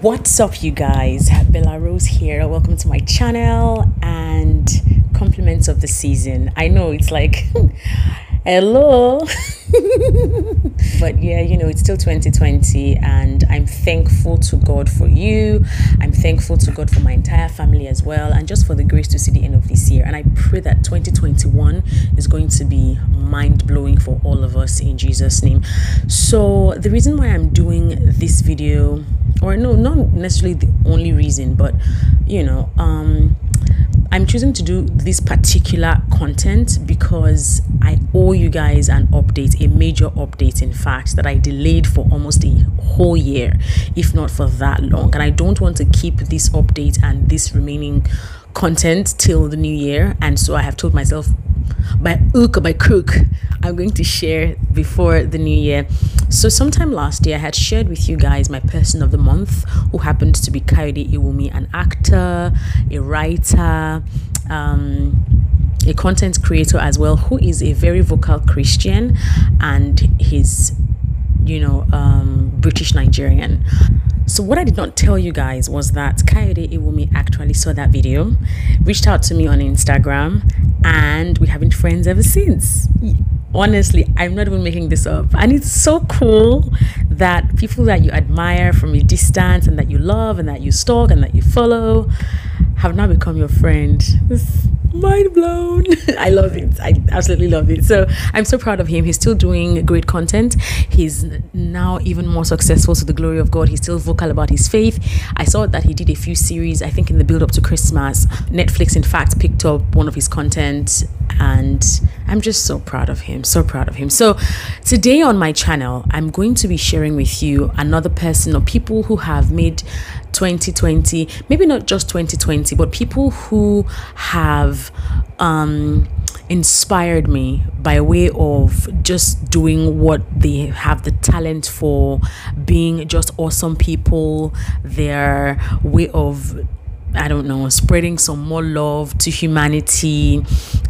What's up, you guys? BellaRose here. Welcome to my channel and compliments of the season. I know it's like hello. But yeah, it's still 2020 and I'm thankful to God for you. I'm thankful to God for my entire family as well, and just for the grace to see the end of this year. And I pray that 2021 is going to be mind-blowing for all of us in Jesus' name. So the reason why I'm doing this video, or no, not necessarily the only reason, but I'm choosing to do this particular content because I owe you guys an update, a major update, in fact, that I delayed for almost a whole year, if not for that long. And I don't want to keep this update and this remaining content till the new year. And so I have told myself, by hook or by crook, I'm going to share before the new year. So sometime last year, I had shared with you guys my person of the month, who happened to be Kayode Iwumi, an actor, a writer, a content creator as well, who is a very vocal Christian, and he's British Nigerian. So what I did not tell you guys was that Kayode Iwumi actually saw that video, reached out to me on Instagram, and we have been friends ever since. Honestly, I'm not even making this up. And it's so cool that people that you admire from a distance and that you love and that you stalk and that you follow have now become your friend. It's mind blown. I love it. I absolutely love it. So I'm so proud of him. He's still doing great content. He's now even more successful to the glory of God. He's still vocal about his faith. I saw that he did a few series, I think in the build up to Christmas. Netflix, in fact, picked up one of his content, and I'm just so proud of him. So proud of him. So today on my channel, I'm going to be sharing with you another person or people who have made 2020, maybe not just 2020, but people who have inspired me by way of just doing what they have the talent for, being just awesome people, their way of, I don't know, spreading some more love to humanity,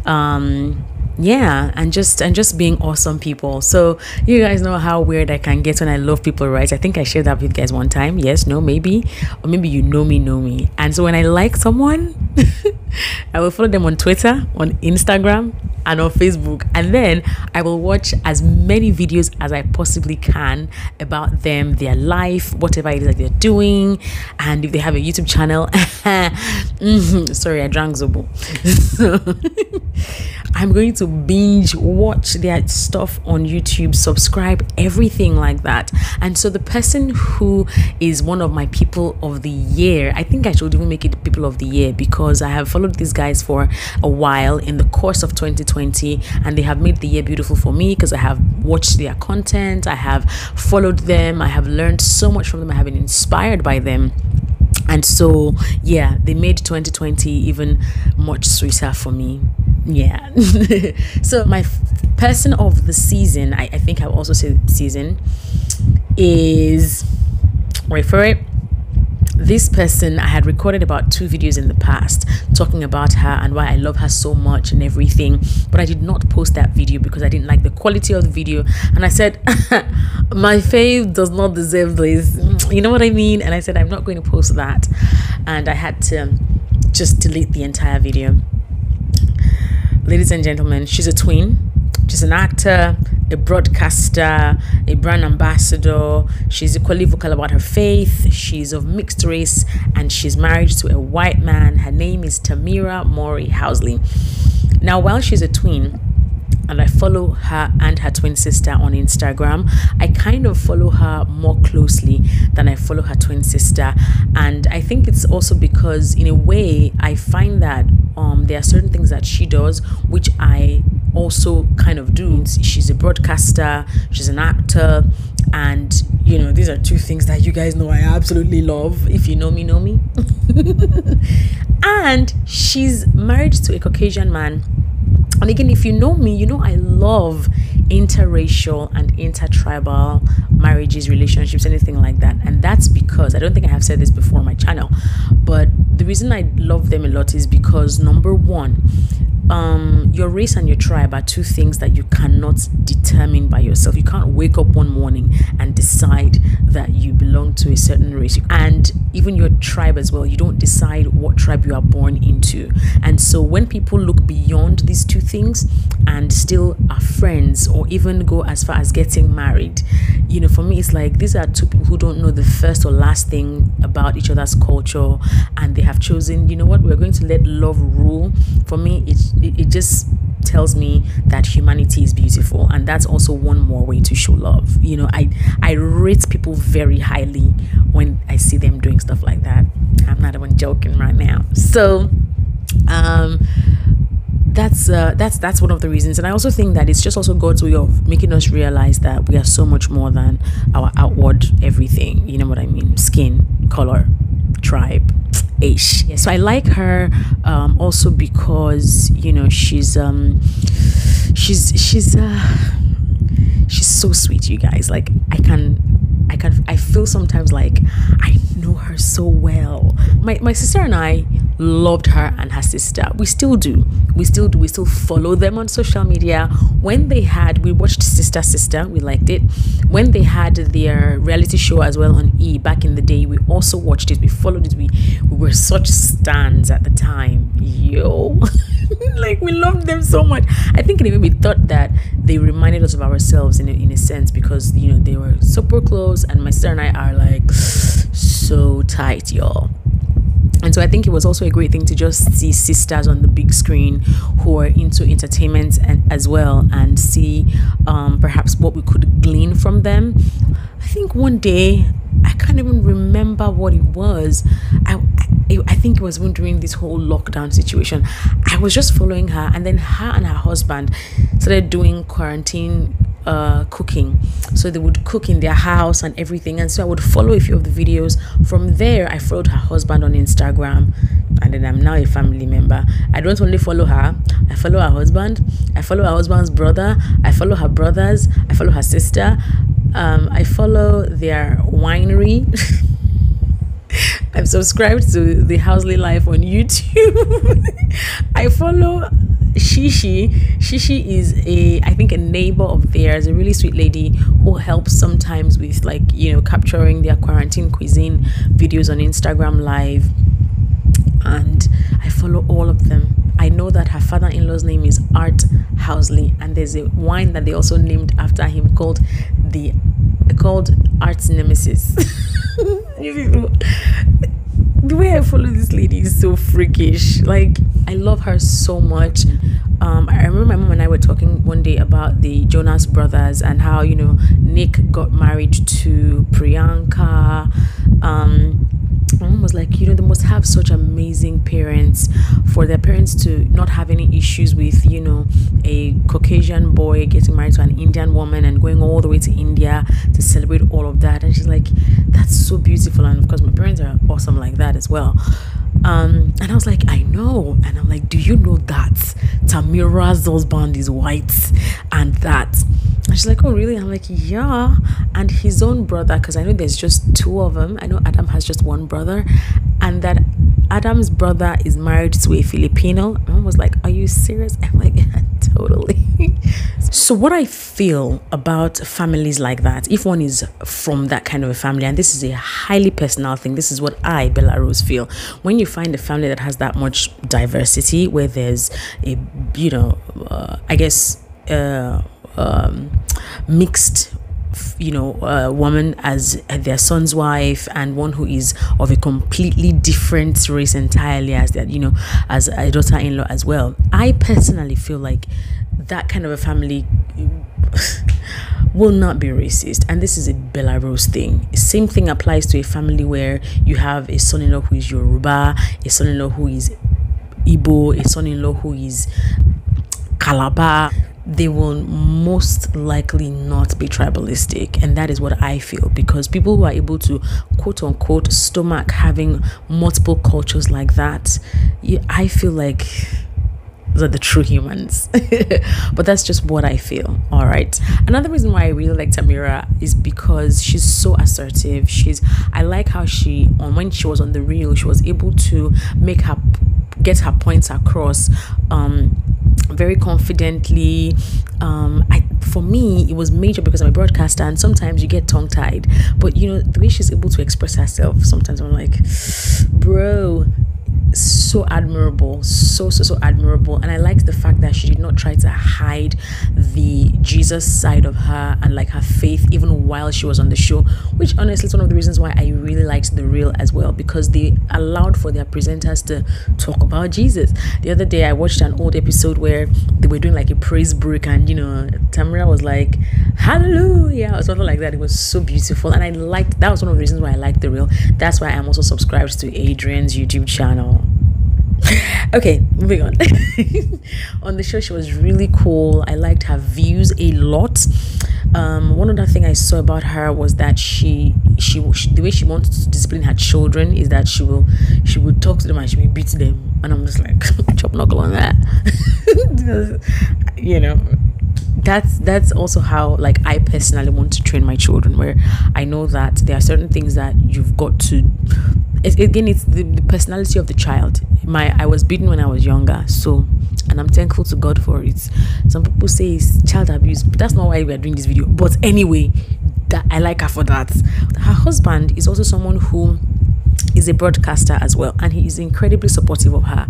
and just being awesome people. So you guys know how weird I can get when I love people, right? I think I shared that with you guys one time. Yes, no, maybe, or maybe you know me. And so when I like someone, I will follow them on Twitter, on Instagram, and on Facebook, and then I will watch as many videos as I possibly can about them, their life, whatever it is that they're doing, and if they have a YouTube channel. Sorry, I drank Zobo. So I'm going to binge watch their stuff on YouTube, subscribe, everything like that. And so the person who is one of my people of the year, I think I should even make it people of the year, because I have followed these guys for a while in the course of 2020, and they have made the year beautiful for me because I have watched their content, I have followed them, I have learned so much from them, I have been inspired by them. And so yeah, they made 2020 even much sweeter for me. Yeah. So my person of the season, I think I'll also say season, is, wait for it, this person. I had recorded about 2 videos in the past talking about her and why I love her so much and everything, but I did not post that video because I didn't like the quality of the video, and I said my fave does not deserve this, you know what I mean? And I said I'm not going to post that, and I had to just delete the entire video. Ladies and gentlemen, she's a twin. She's an actor, a broadcaster, a brand ambassador. She's equally vocal about her faith. She's of mixed race, and she's married to a white man. Her name is Tamera Mowry-Housley. Now, while she's a twin, and I follow her and her twin sister on Instagram, I kind of follow her more closely than I follow her twin sister. And I think it's also because, in a way, I find that there are certain things that she does which I also kind of do. She's a broadcaster, she's an actor, and these are 2 things that you guys know I absolutely love. If you know me, know me. And she's married to a Caucasian man. And again, if you know me, you know I love interracial and intertribal marriages, relationships, anything like that. And that's because, I don't think I have said this before on my channel, but the reason I love them a lot is because, number one, your race and your tribe are two things that you cannot determine by yourself. You can't wake up one morning and decide that you belong to a certain race, and even your tribe as well. You don't decide what tribe you are born into. And so when people look beyond these two things and still are friends, or even go as far as getting married, you know, for me it's like these are two people who don't know the first or last thing about each other's culture, and they have chosen, you know what, we're going to let love rule. For me, it just tells me that humanity is beautiful, and that's also one more way to show love. You know, I rate people very highly when I see them doing stuff like that. I'm not even joking right now. So that's one of the reasons. And I also think that it's just also God's way of making us realize that we are so much more than our outward everything. You know what I mean? Skin, color, tribe, ish. Yeah, so I like her also because, you know, she's so sweet, you guys. Like I feel sometimes like I know her so well. My sister and I loved her and her sister. We still do. We still follow them on social media. When they had, we watched Sister, we liked it. When they had their reality show as well on E back in the day, we also watched it. We followed it. We were such stans at the time. Yo. Like, we loved them so much. I think in a way we thought that they reminded us of ourselves in a sense, because, you know, they were super close, and my sister and I are like so tight, y'all. And so I think it was also a great thing to just see sisters on the big screen who are into entertainment and as well, and see perhaps what we could glean from them. I think one day, I can't even remember what it was. I think it was when during this whole lockdown situation, I was just following her, and then her and her husband started doing quarantine cooking. So they would cook in their house and everything, and so I would follow a few of the videos. From there, I followed her husband on Instagram, and then I'm now a family member. I don't only follow her, I follow her husband, I follow her husband's brother, I follow her brothers, I follow her sister, I follow their winery. I'm subscribed to the Housley Life on YouTube. I follow Shishi. Shishi is I think a neighbor of theirs, a really sweet lady who helps sometimes with, like, you know, capturing their quarantine cuisine videos on Instagram Live. And I follow all of them. I know that her father-in-law's name is at-homeness, and there's a wine that they also named after him called Art's Nemesis. The way I follow this lady is so freakish. Like, I love her so much. I remember my mom and I were talking one day about the Jonas Brothers and how, you know, Nick got married to Priyanka. My mom was like, you know, they must have such amazing parents for their parents to not have any issues with, you know, a Caucasian boy getting married to an Indian woman and going all the way to India to celebrate all of that. And she's like, that's so beautiful. And of course, my parents are awesome like that as well. And I was like, I know. And I'm like, do you know that Tamera's husband is white and that? And she's like, oh really? And I'm like, yeah. And his own brother, because I know there's just two of them, I know Adam has just one brother, and that Adam's brother is married to a Filipino. My mom was like, are you serious? I'm like, yeah, totally. So what I feel about families like that, if one is from that kind of a family, and this is a highly personal thing, this is what I, BellaRose, feel. When you find a family that has that much diversity, where there's a, you know, I guess mixed, you know, woman as their son's wife, and one who is of a completely different race entirely as that, you know, as a daughter-in-law as well. I personally feel like that kind of a family will not be racist, and this is a BellaRose thing. Same thing applies to a family where you have a son-in-law who is Yoruba, a son-in-law who is Igbo, a son-in-law who is Calabar. They will most likely not be tribalistic, and that is what I feel, because people who are able to quote unquote stomach having multiple cultures like that, I feel like those are the true humans. But that's just what I feel. All right, another reason why I really like Tamera is because she's so assertive. I like how when she was on the reel, she was able to get her points across very confidently. For me, it was major because I'm a broadcaster, and sometimes you get tongue-tied. But you know, the way she's able to express herself, sometimes I'm like, bro, so admirable, so admirable. And I liked the fact that she did not try to hide the Jesus side of her and like her faith even while she was on the show, which honestly is one of the reasons why I really liked The Real as well, because they allowed for their presenters to talk about Jesus. The other day I watched an old episode where they were doing like a praise break, and you know, Tamera was like hallelujah or something like that. It was so beautiful, and I liked that. Was one of the reasons why I liked The Real. That's why I'm also subscribed to Adrian's YouTube channel. Okay, moving on. On the show, she was really cool. I liked her views a lot. One other thing I saw about her was that she the way she wants to discipline her children is that she would talk to them and she will beat them, and I'm just like, chop knuckle on that. You know, that's also how like I personally want to train my children, where I know that there are certain things that you've got to. Again, it's the personality of the child. I was beaten when I was younger, so, and I'm thankful to God for it. Some people say it's child abuse, but that's not why we are doing this video. But anyway, that I like her for that. Her husband is also someone who is a broadcaster as well, and he is incredibly supportive of her.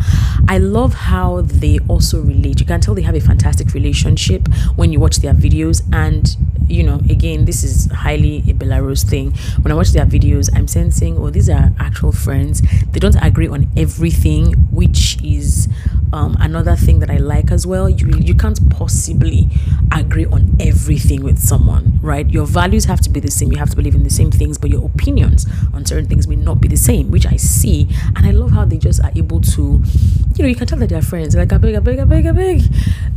I love how they also relate. You can tell they have a fantastic relationship when you watch their videos. And you know, again, this is highly a BellaRose thing. When I watch their videos, I'm sensing, oh, these are actual friends. They don't agree on everything, which is another thing that I like as well. You can't possibly agree on everything with someone, right? Your values have to be the same. You have to believe in the same things, but your opinions on certain things may not be the same, which I see. And I love how they just are able to, you know, you can tell that they're friends. Like, I beg.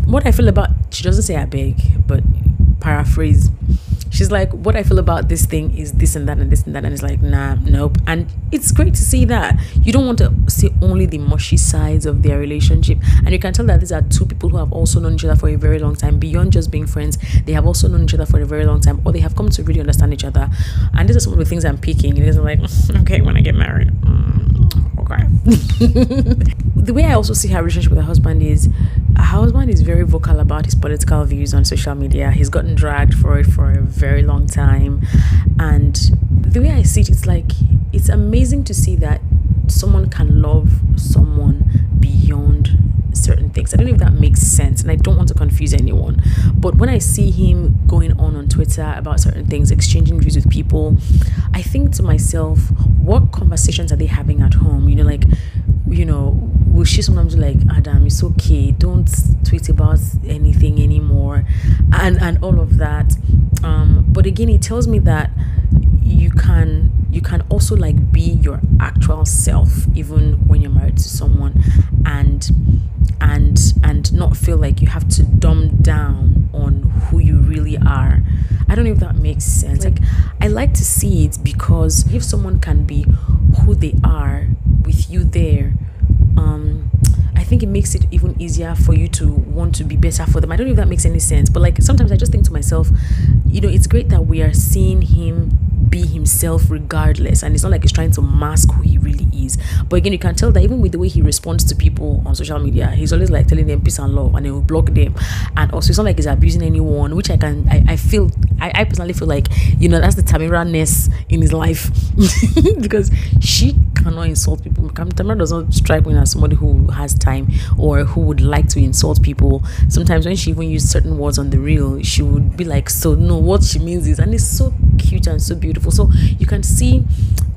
What I feel about, she doesn't say I beg, but paraphrase, she's like, what I feel about this thing is this and that and this and that, and it's like, nah, nope. And it's great to see that. You don't want to see only the mushy sides of their relationship, and you can tell that these are two people who have also known each other for a very long time. Beyond just being friends, they have also known each other for a very long time, or they have come to really understand each other. And these are some of the things I'm picking. It is like, okay, when I get married, okay. The way I also see her relationship with her husband is, her husband is very vocal about his political views on social media. He's gotten dragged for it for a very long time, and the way I see it, it's like, it's amazing to see that someone can love someone beyond certain things. I don't know if that makes sense, and I don't want to confuse anyone, but when I see him going on Twitter about certain things, exchanging views with people, I think to myself, what conversations are they having at home? You know, like, you know, will she sometimes be like, Adam, it's okay, don't tweet about anything anymore, and all of that. But again, it tells me that you can also like be your actual self even when you're married to someone, and not feel like you have to dumb down on who you really are. I don't know if that makes sense. Like, I like to see it, because if someone can be who they are with you there, I think it makes it even easier for you to want to be better for them. I don't know if that makes any sense, but like, sometimes I just think to myself, you know, it's great that we are seeing him be himself regardless, and it's not like he's trying to mask who he really is. But again, you can tell that even with the way he responds to people on social media, he's always like telling them peace and love, and he will block them. And also, it's not like he's abusing anyone, which I personally feel like, you know, that's the Tamera-ness in his life. Because she cannot insult people. Tamera does not strike me as somebody who has time or who would like to insult people. Sometimes when she even used certain words on The Real, she would be like, so no, what she means is, and it's so cute and so beautiful. So you can see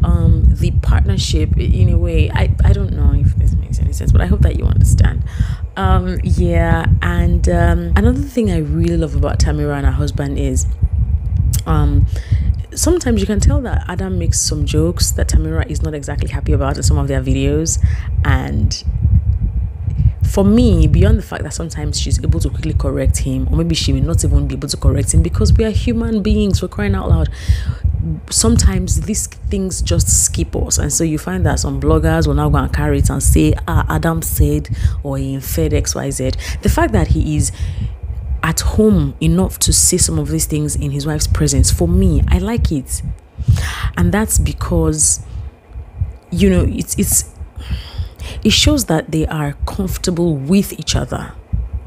the partnership in a way. I don't know if this makes any sense, but I hope that you understand. Yeah. And another thing I really love about Tamera and her husband is sometimes you can tell that Adam makes some jokes that Tamera is not exactly happy about in some of their videos. And for me, beyond the fact that sometimes she's able to quickly correct him, or maybe she may not even be able to correct him, because we are human beings, we're crying out loud. Sometimes these things just skip us, and so you find that some bloggers will now go and carry it and say, Adam said, or he inferred XYZ. The fact that he is at home enough to say some of these things in his wife's presence, for me, I like it. And that's because, you know, it shows that they are comfortable with each other.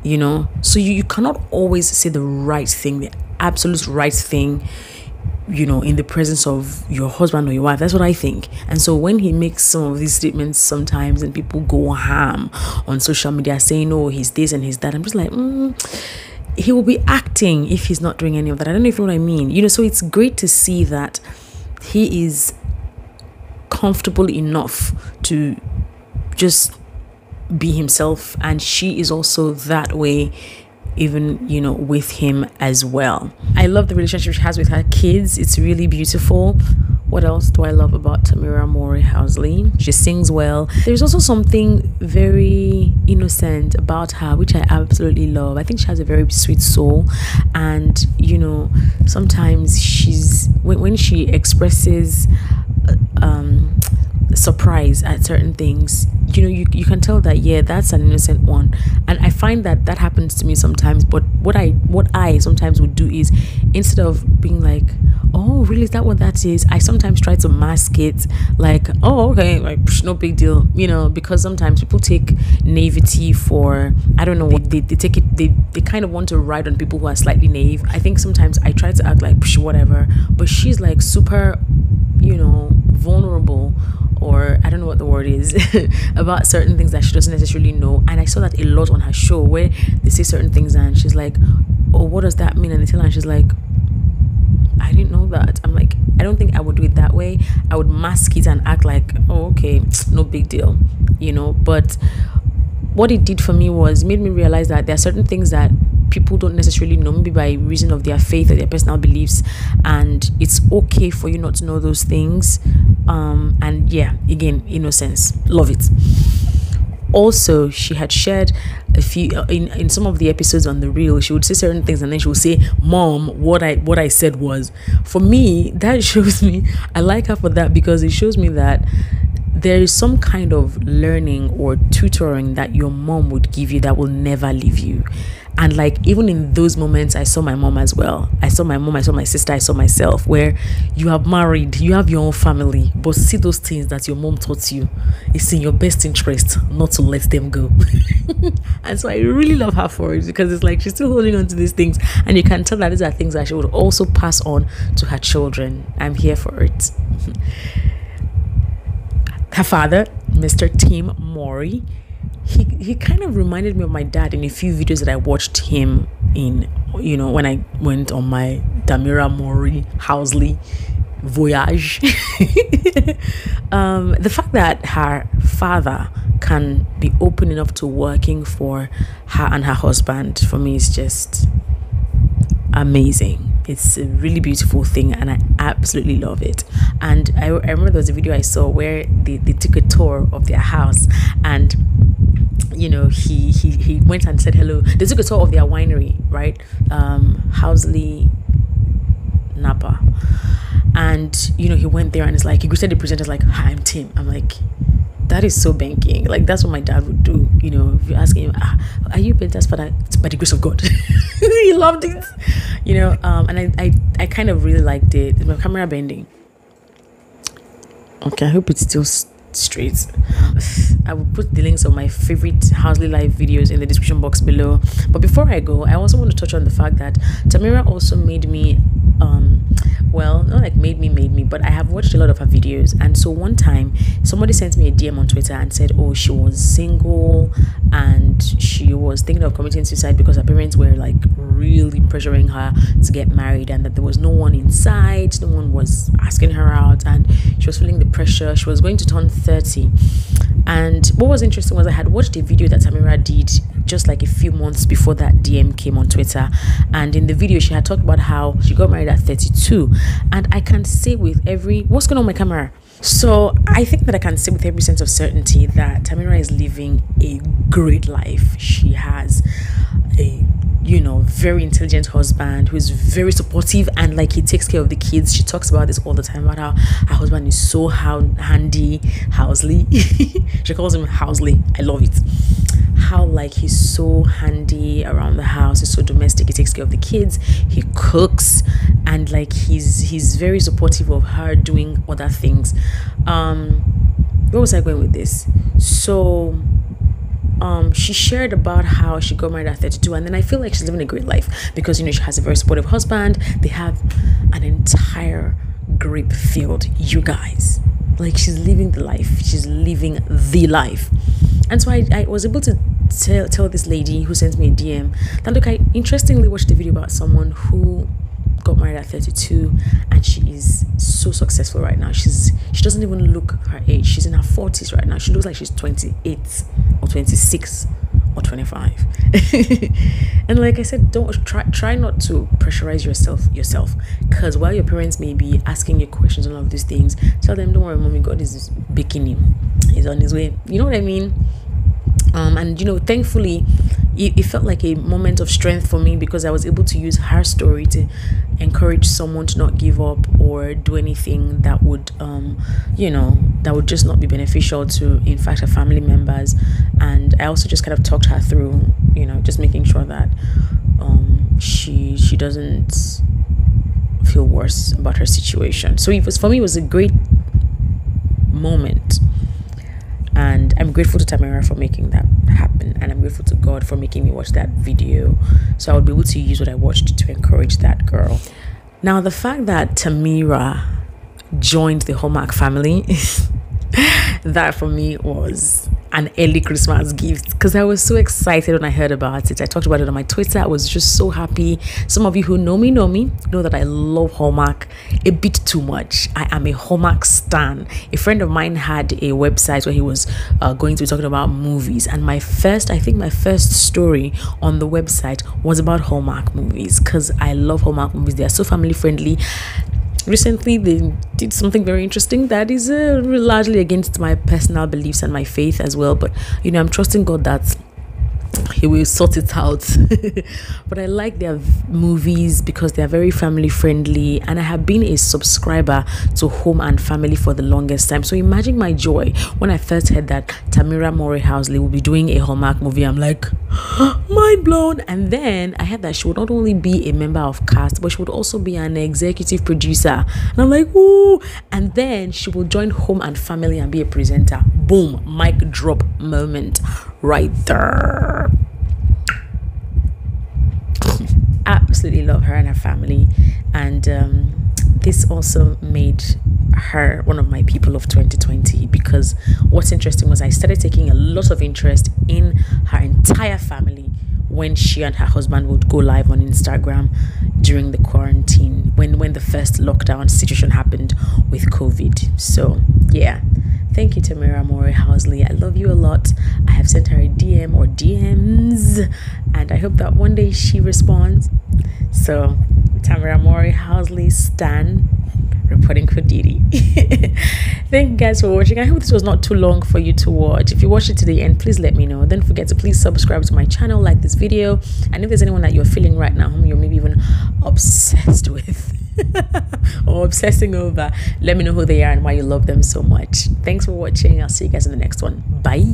you know. So you cannot always say the right thing, the absolute right thing, you know, in the presence of your husband or your wife. That's what I think. And so when he makes some of these statements sometimes and people go ham on social media saying, oh, he's this and he's that, I'm just like, he will be acting if he's not doing any of that. I don't know if you know what I mean. You know, so it's great to see that he is comfortable enough to just be himself, and she is also that way, even, you know, with him as well. I love the relationship she has with her kids. It's really beautiful. What else do I love about Tamera Mowry-Housley? She sings well. There's also something very innocent about her, which I absolutely love. I think she has a very sweet soul, and you know, sometimes she's when she expresses surprise at certain things, you know, you can tell that, yeah, that's an innocent one. And I find that happens to me sometimes. But what I sometimes would do is, instead of being like, oh really, is that what that is, I sometimes try to mask it like, oh okay, like no big deal, you know, because sometimes people take naivety for, I don't know, they take it, they kind of want to ride on people who are slightly naive. I think sometimes I try to act like whatever, but she's like super, you know, vulnerable, or I don't know what the word is, about certain things that she doesn't necessarily know. And I saw that a lot on her show, where they say certain things and she's like, oh, what does that mean? And they tell her and she's like, I didn't know that. I'm like, I don't think I would do it that way. I would mask it and act like, oh okay, no big deal, you know. But what it did for me was made me realize that there are certain things that people don't necessarily know, maybe by reason of their faith or their personal beliefs, and it's okay for you not to know those things. And yeah, again, innocence, love it. Also, she had shared a few in some of the episodes on the reel. She would say certain things and then she would say, mom, what I said was, for me, that shows me, I like her for that, because it shows me that there is some kind of learning or tutoring that your mom would give you that will never leave you. And like, even in those moments, I saw my mom as well. I saw my mom, I saw my sister, I saw myself, where you are married, you have your own family, but see those things that your mom taught you, it's in your best interest not to let them go. And so I really love her for it, because it's like she's still holding on to these things, and you can tell that these are things that she would also pass on to her children. I'm here for it. Her father, Mr. Tim Mowry, he kind of reminded me of my dad in a few videos that I watched him in, you know, when I went on my Tamera Mowry-Housley voyage. The fact that her father can be open enough to working for her and her husband, for me, is just amazing. It's a really beautiful thing, and I absolutely love it. And I remember there was a video I saw where they took a tour of their house, and you know, he went and said hello. They took a tour of their winery, right? Housley Napa. And you know, he went there and it's like, he greeted the presenters like, hi, I'm Tim. I'm like, that is so banking. Like, that's what my dad would do. You know, if you ask him, are you Benita's father? It's by the grace of God. He loved it, you know. And I kind of really liked it. Is my camera bending? Okay, I hope it's still straight. I will put the links of my favorite Housley live videos in the description box below. But before I go, I also want to touch on the fact that Tamera also made me well, not like made me, but I have watched a lot of her videos. And so one time somebody sent me a DM on Twitter and said, oh, she was single and she was thinking of committing suicide because her parents were like really pressuring her to get married, and that there was no one inside, no one was asking her out, and she was feeling the pressure. She was going to turn 30. And what was interesting was I had watched a video that Tamera did just like a few months before that DM came on Twitter, and in the video she had talked about how she got married at 32. And I can say with every, what's going on with my camera? So I think that I can say with every sense of certainty that Tamera is living a great life. She has a, you know, very intelligent husband who is very supportive, and like he takes care of the kids. She talks about this all the time, about how her husband is so handy. Housley. She calls him Housley. I love it. How like he's so handy around the house, he's so domestic, he takes care of the kids, he cooks, and like he's very supportive of her doing other things. Where was I going with this? So she shared about how she got married at 32, and then I feel like she's living a great life because, she has a very supportive husband. They have an entire grape field, you guys. Like, she's living the life. She's living the life. And so I was able to tell this lady who sent me a DM that, look, I interestingly watched a video about someone who got married at 32 and she is so successful right now. She doesn't even look her age. She's in her 40s right now. She looks like she's 28 or 26 or 25. And like I said, don't try not to pressurize yourself, because while your parents may be asking you questions and all of these things, tell them, don't worry, mommy, God is baking him. He's on his way. You know what I mean? And thankfully it felt like a moment of strength for me, because I was able to use her story to encourage someone to not give up or do anything that would that would just not be beneficial to, in fact, her family members. And I also just kind of talked her through, just making sure that she doesn't feel worse about her situation. So for me it was a great moment. And I'm grateful to Tamera for making that happen. And I'm grateful to God for making me watch that video, so I would be able to use what I watched to encourage that girl. Now, the fact that Tamera joined the Hallmark family, that for me was an early Christmas gift, because I was so excited when I heard about it. I talked about it on my Twitter. I was just so happy. Some of you who know me know that I love Hallmark a bit too much. I am a Hallmark stan. A friend of mine had a website where he was going to be talking about movies, and my first story on the website was about Hallmark movies, because I love Hallmark movies. They are so family friendly. Recently, they did something very interesting that is largely against my personal beliefs and my faith as well. But, I'm trusting God that He will sort it out. But I like their movies because they are very family friendly, and I have been a subscriber to Home and Family for the longest time. So imagine my joy when I first heard that Tamera Mowry-Housley will be doing a Hallmark movie. I'm like, mind blown. And then I heard that she would not only be a member of cast, but she would also be an executive producer. And I'm like, ooh. And then she will join Home and Family and be a presenter. Boom, mic drop moment right there. Absolutely love her and her family, and this also made her one of my people of 2020, because what's interesting was I started taking a lot of interest in her entire family when she and her husband would go live on Instagram during the quarantine, when the first lockdown situation happened with COVID. So yeah, thank you, Tamera Mowry-Housley. I love you a lot. I have sent her a DM or DMs, and I hope that one day she responds. So, Tamera Mowry-Housley stan, reporting for Didi. Thank you guys for watching. I hope this was not too long for you to watch. If you watched it to the end, please let me know. Don't forget to please subscribe to my channel, like this video, and if there's anyone that you're feeling right now, whom you're maybe even obsessed with or obsessing over, let me know who they are and why you love them so much. Thanks for watching. I'll see you guys in the next one. Bye.